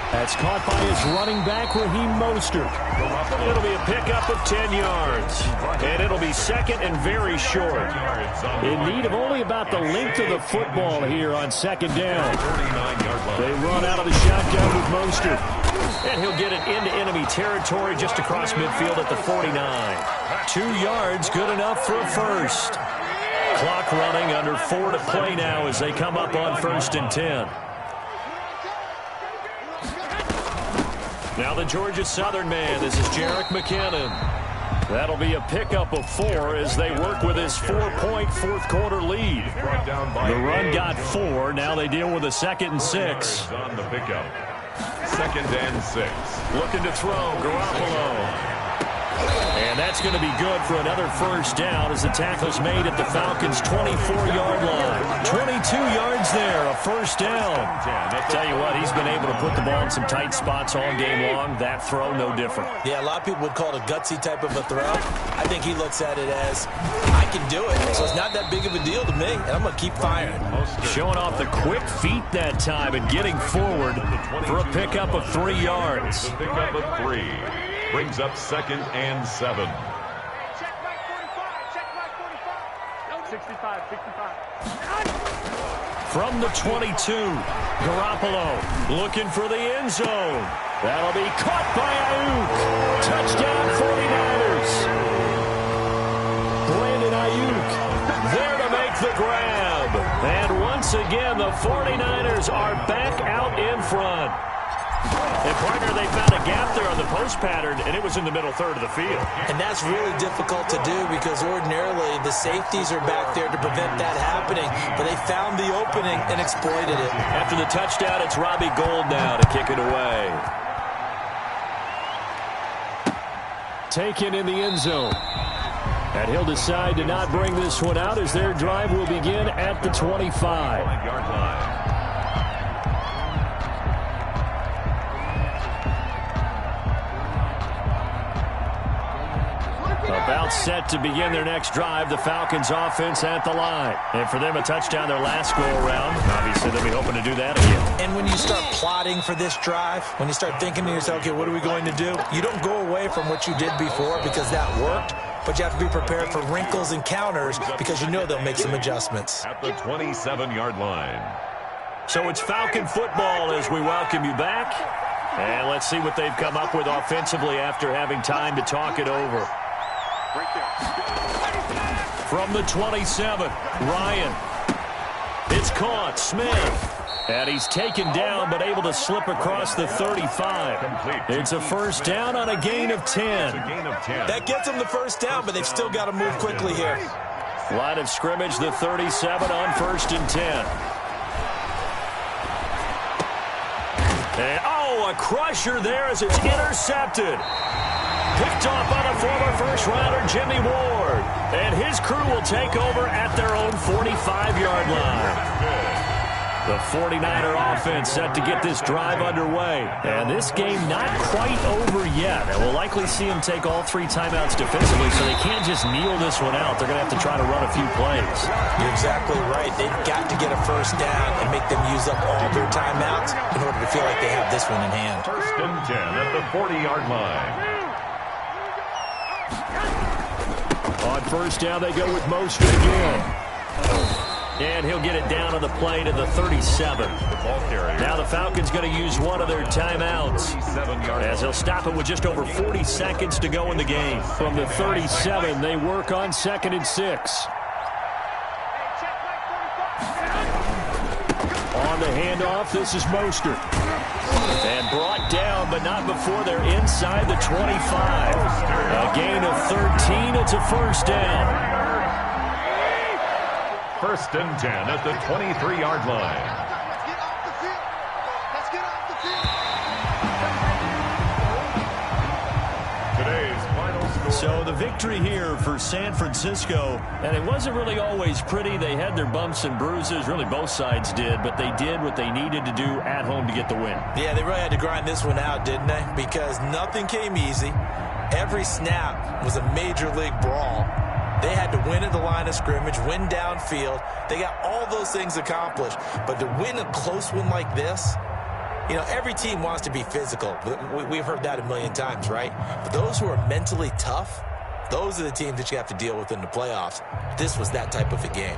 That's caught by his running back, Raheem Mostert. It'll be a pickup of 10 yards. And it'll be second and very short. In need of only about the length of the football here on second down. They run out of the shotgun with Mostert. And he'll get it into enemy territory just across midfield at the 49. 2 yards, good enough for a first. Clock running, under 4 to play now as they come up on first and 10. Now the Georgia Southern man. This is Jerick McKinnon. That'll be a pickup of 4 as they work with his 4-point fourth quarter lead. The run got 4. Now they deal with a second and 6. On the pickup. Second and 6. Looking to throw, Garoppolo. And that's going to be good for another first down as the tackle's made at the Falcons' 24-yard line. 22 yards there, a first down. I'll tell you what, he's been able to put the ball in some tight spots all game long. That throw, no different. Yeah, a lot of people would call it a gutsy type of a throw. I think he looks at it as, I can do it, so it's not that big of a deal to me, and I'm going to keep firing. Showing off the quick feet that time and getting forward for a pickup of 3 yards. The pickup of 3 brings up second and 7. Check back 45. Check back 45. 65. From the 22, Garoppolo looking for the end zone. That'll be caught by Ayuk. Touchdown 49ers. Brandon Ayuk there to make the grab. And once again, the 49ers are back out in front. And, partner, they found a gap there on the post pattern, and it was in the middle third of the field. And that's really difficult to do because ordinarily the safeties are back there to prevent that happening. But they found the opening and exploited it. After the touchdown, it's Robbie Gould now to kick it away. Taken in the end zone. And he'll decide to not bring this one out as their drive will begin at the 25-yard line. About set to begin their next drive, the Falcons offense at the line. And for them, a touchdown their last go-around. Obviously, they'll be hoping to do that again. And when you start plotting for this drive, when you start thinking to yourself, okay, what are we going to do? You don't go away from what you did before because that worked, but you have to be prepared for wrinkles and counters because you know they'll make some adjustments. At the 27-yard line. So it's Falcon football as we welcome you back. And let's see what they've come up with offensively after having time to talk it over. From the 27, Ryan. It's caught. Smith. And he's taken down but able to slip across the 35. It's a first down on a gain of 10. That gets them the first down, but they've still got to move quickly here. Line of scrimmage, the 37 on 1st and 10. And, a crusher there as it's intercepted. Picked off on a former first-rounder, Jimmy Ward. And his crew will take over at their own 45-yard line. The 49er offense set to get this drive underway. And this game not quite over yet. And we'll likely see them take all 3 timeouts defensively, so they can't just kneel this one out. They're going to have to try to run a few plays. You're exactly right. They've got to get a first down and make them use up all their timeouts in order to feel like they have this one in hand. 1st and 10 at the 40-yard line. On first down, they go with Mostert again. And he'll get it down on the play to the 37. Now the Falcons going to use one of their timeouts as they'll stop it with just over 40 seconds to go in the game. From the 37, they work on 2nd and 6. On the handoff, this is Mostert. And brought down, but not before they're inside the 25. A gain of 13. It's a first down. 1st and 10 at the 23-yard line. Let's get off the field. Let's get off the field. Today's final score. So the victory here for San Francisco, and it wasn't really always pretty. They had their bumps and bruises, really both sides did, but they did what they needed to do at home to get the win. Yeah, they really had to grind this one out, didn't they? Because nothing came easy. Every snap was a major league brawl. They had to win at the line of scrimmage, win downfield. They got all those things accomplished. But to win a close one like this, every team wants to be physical. We've heard that a million times, right? But those who are mentally tough, those are the teams that you have to deal with in the playoffs. This was that type of a game.